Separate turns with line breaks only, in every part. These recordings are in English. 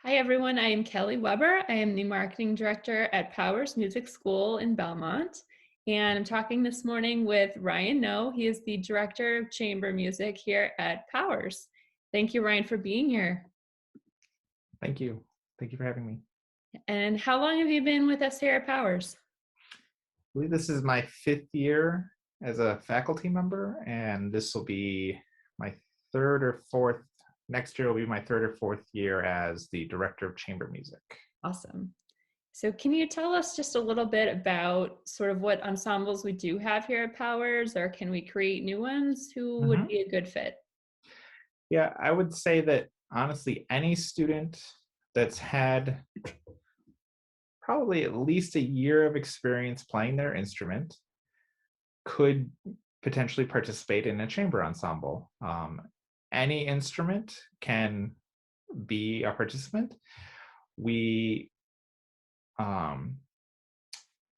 Hi, everyone. I am Kelly Weber. I am the marketing director at Powers Music School in Belmont. And I'm talking this morning with Ryan No. He is the director of chamber music here at Powers. Thank you, Ryan, for being here.
Thank you. Thank you for having me.
And how long have you been with us here at Powers?
I believe this is my 5th year as a faculty member, and this will be my third or fourth. Next year will be my third or fourth year as the director of chamber music.
Awesome. So can you tell us just a little bit about sort of what ensembles we do have here at Powers, or can we create new ones? Who would
Mhm.
be a good fit?
Yeah, I would say that honestly, any student that's had probably at least a year of experience playing their instrument could potentially participate in a chamber ensemble. Any instrument can be a participant. We um,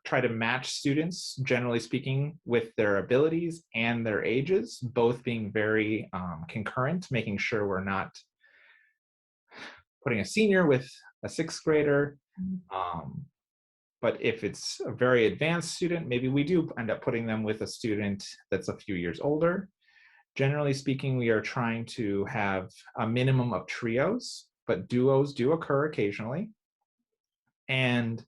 try to match students, generally speaking, with their abilities and their ages, both being very concurrent, making sure we're not putting a senior with a sixth grader. Um, but if it's a very advanced student, maybe we do end up putting them with a student that's a few years older. Generally speaking, we are trying to have a minimum of trios, but duos do occur occasionally. And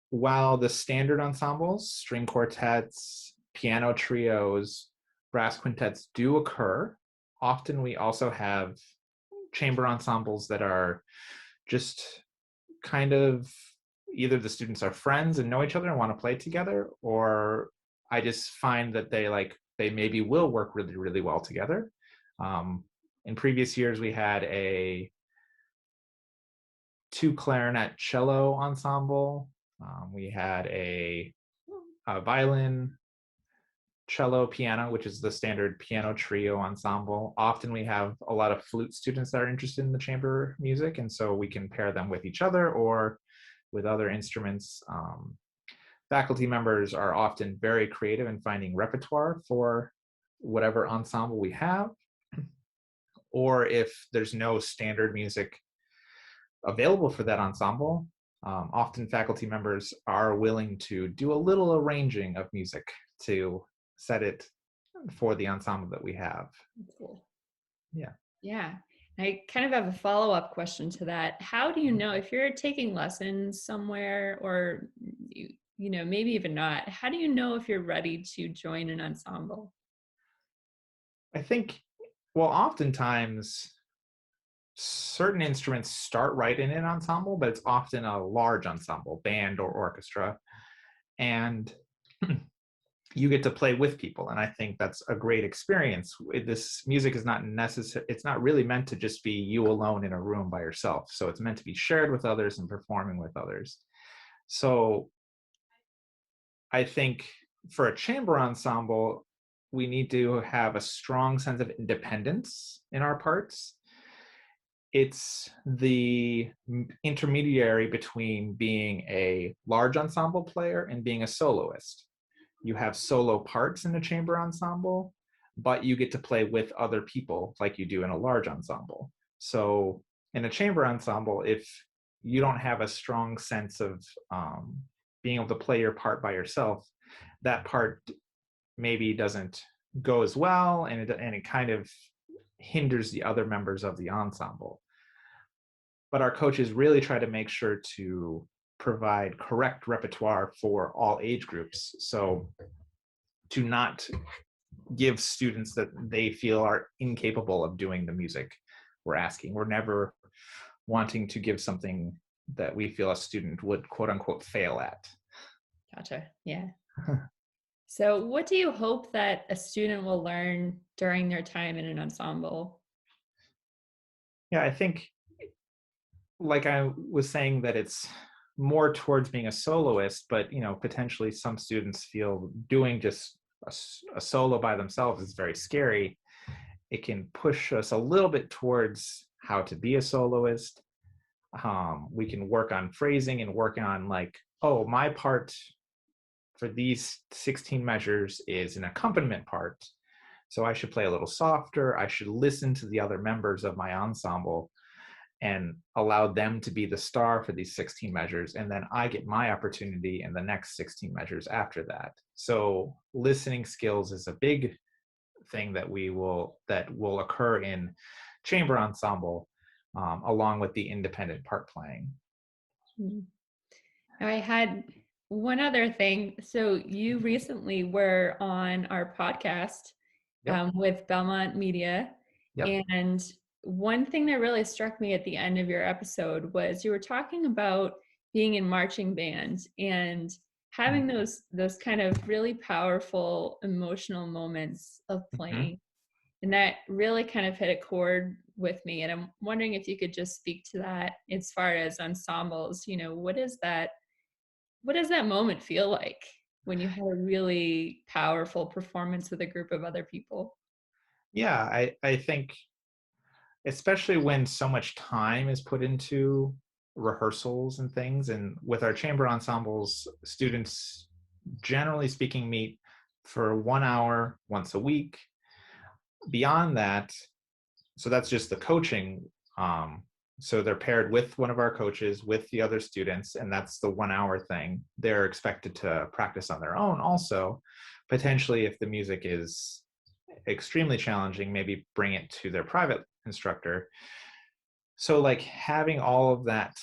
while the standard ensembles, string quartets, piano trios, brass quintets do occur, often we also have chamber ensembles that are just kind of either the students are friends and know each other and want to play together, or I just find that they maybe will work really, really well together. Um, in previous years, we had a 2 clarinet cello ensemble. We had a violin, cello, piano, which is the standard piano trio ensemble. Often we have a lot of flute students that are interested in the chamber music, and so we can pair them with each other or with other instruments. Faculty members are often very creative in finding repertoire for whatever ensemble we have, or if there's no standard music available for that ensemble, often faculty members are willing to do a little arranging of music to set it for the ensemble that we have.
Cool.
Yeah.
Yeah. I kind of have a follow-up question to that. How do you know if you're taking lessons somewhere or maybe even not, how do you know if you're ready to join an ensemble?
I think, well, oftentimes certain instruments start right in an ensemble, but it's often a large ensemble, band or orchestra. And you get to play with people, and I think that's a great experience. This music is not necessary, it's not really meant to just be you alone in a room by yourself, so it's meant to be shared with others and performing with others. So I think for a chamber ensemble, we need to have a strong sense of independence in our parts. It's the intermediary between being a large ensemble player and being a soloist. You have solo parts in a chamber ensemble, but you get to play with other people like you do in a large ensemble. So in a chamber ensemble, if you don't have a strong sense of being able to play your part by yourself, that part maybe doesn't go as well, and it kind of hinders the other members of the ensemble. But our coaches really try to make sure to provide correct repertoire for all age groups. So to not give students that they feel are incapable of doing the music we're asking. We're never wanting to give something that we feel a student would quote unquote fail at.
Gotcha. Yeah. So, what do you hope that a student will learn during their time in an ensemble?
Yeah, I think, like I was saying, that it's more towards being a soloist, but potentially some students feel doing just a solo by themselves is very scary. It can push us a little bit towards how to be a soloist. We can work on phrasing and work on, like, oh, my part for these 16 measures is an accompaniment part, so I should play a little softer. I should listen to the other members of my ensemble and allow them to be the star for these 16 measures. And then I get my opportunity in the next 16 measures after that. So listening skills is a big thing that will occur in chamber ensemble, along with the independent part playing.
Mm. I had one other thing. So you recently were on our podcast
Yep.
with Belmont Media.
Yep.
And one thing that really struck me at the end of your episode was you were talking about being in marching band and having those kind of really powerful emotional moments of
Mm-hmm.
playing. And that really kind of hit a chord with me. And I'm wondering if you could just speak to that as far as ensembles. What does that moment feel like when you have a really powerful performance with a group of other people?
Yeah, I think especially when so much time is put into rehearsals and things, and with our chamber ensembles, students generally speaking meet for 1 hour once a week. Beyond that, so that's just the coaching. So they're paired with one of our coaches with the other students, and that's the 1 hour thing. They're expected to practice on their own also. Potentially, if the music is extremely challenging, maybe bring it to their private instructor. So like having all of that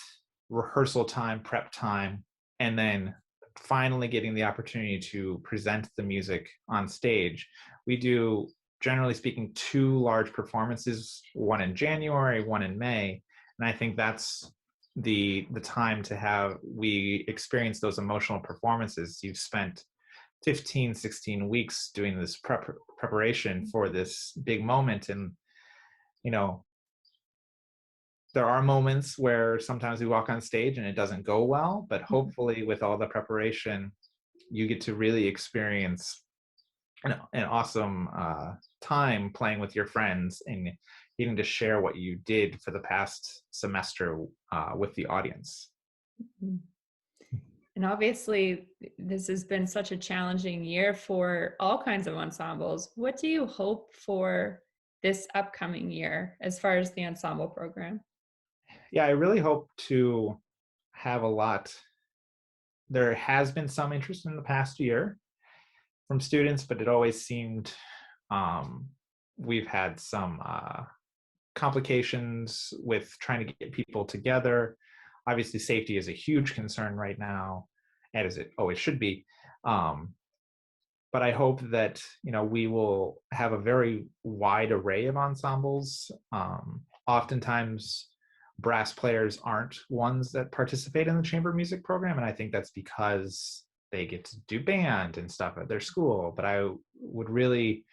rehearsal time, prep time, and then finally getting the opportunity to present the music on stage. We do, generally speaking, two large performances, one in January, one in May. And I think that's the time to have we experience those emotional performances. You've spent 15, 16 weeks doing this preparation for this big moment. And, you know, there are moments where sometimes we walk on stage and it doesn't go well, but hopefully with all the preparation, you get to really experience an awesome time playing with your friends and getting to share what you did for the past semester with the audience.
Mhm. And obviously, this has been such a challenging year for all kinds of ensembles. What do you hope for this upcoming year as far as the ensemble program?
Yeah, I really hope to have a lot. There has been some interest in the past year from students, but it always seemed um, we've had some complications with trying to get people together. Obviously, safety is a huge concern right now, and as it always should be. Um, but I hope that we will have a very wide array of ensembles. Oftentimes, brass players aren't ones that participate in the chamber music program, and I think that's because they get to do band and stuff at their school. But I would really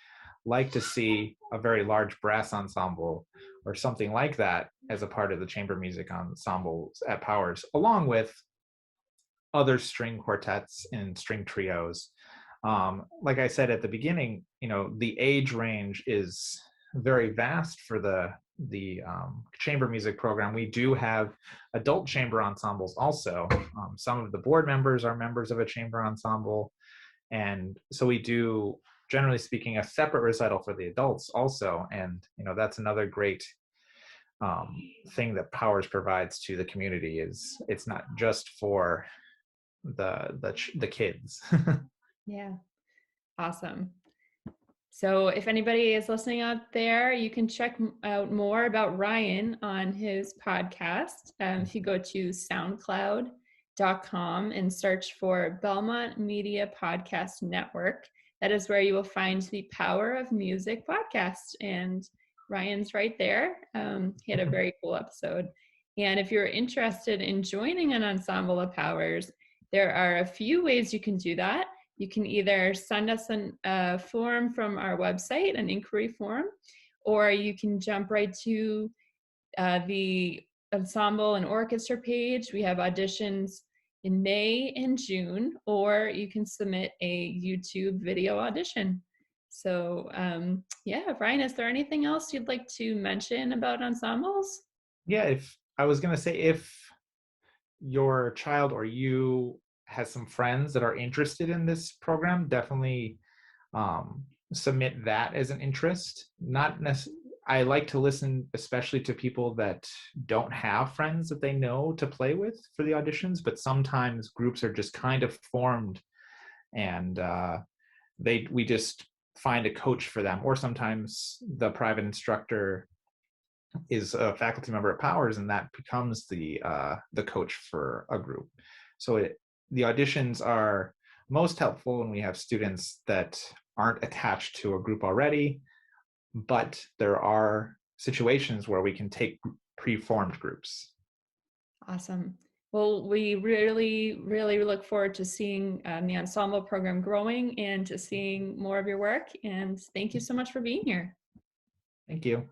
like to see a very large brass ensemble or something like that as a part of the chamber music ensembles at Powers, along with other string quartets and string trios. Like I said at the beginning, the age range is very vast for the chamber music program. We do have adult chamber ensembles also. Some of the board members are members of a chamber ensemble, and so we do, generally speaking, a separate recital for the adults also. And that's another great thing that Powers provides to the community, is it's not just for the kids.
Yeah, awesome. So if anybody is listening out there, you can check out more about Ryan on his podcast. If you go to soundcloud.com and search for Belmont Media Podcast Network, that is where you will find the Power of Music podcast. And Ryan's right there. He had a very cool episode. And if you're interested in joining an ensemble of Powers, there are a few ways you can do that. You can either send us a form from our website, an inquiry form, or you can jump right to the ensemble and orchestra page. We have auditions in May and June, or you can submit a YouTube video audition. So yeah, Ryan, is there anything else you'd like to mention about ensembles?
Yeah, if I was going to say, if your child or you has some friends that are interested in this program, definitely submit that as an interest. Not necessarily, I like to listen, especially to people that don't have friends that they know to play with for the auditions, but sometimes groups are just kind of formed and we just find a coach for them, or sometimes the private instructor is a faculty member at Powers, and that becomes the coach for a group. So the auditions are most helpful when we have students that aren't attached to a group already, but there are situations where we can take pre-formed groups.
Awesome. Well, we really, really look forward to seeing the ensemble program growing and to seeing more of your work. And thank you so much for being here.
Thank you.